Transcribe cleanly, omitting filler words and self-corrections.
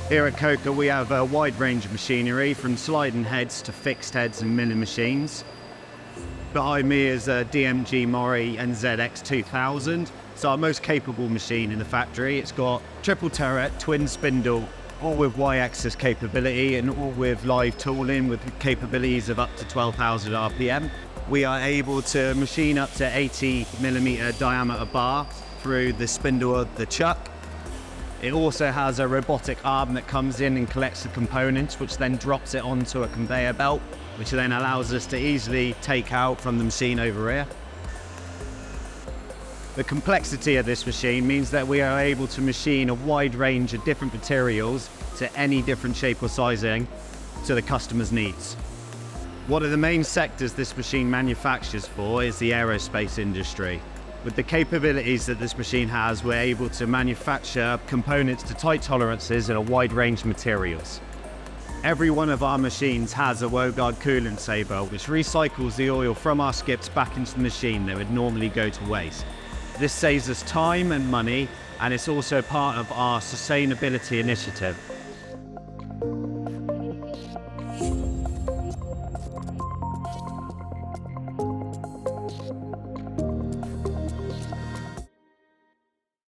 Here at Coca, we have a wide range of machinery, from sliding heads to fixed heads and milling machines. Behind me is a DMG Mori NZX 2000. It's our most capable machine in the factory. It's got triple turret, twin spindle, all with Y-axis capability and all with live tooling with capabilities of up to 12,000 RPM. We are able to machine up to 80mm diameter bar through the spindle of the chuck. It also has a robotic arm that comes in and collects the components, which then drops it onto a conveyor belt, which then allows us to easily take out from the machine over here. The complexity of this machine means that we are able to machine a wide range of different materials to any different shape or sizing to the customer's needs. One of the main sectors this machine manufactures for is the aerospace industry. With the capabilities that this machine has, we're able to manufacture components to tight tolerances in a wide range of materials. Every one of our machines has a Wogaard Coolant Saver, which recycles the oil from our skips back into the machine that would normally go to waste. This saves us time and money, and it's also part of our sustainability initiative.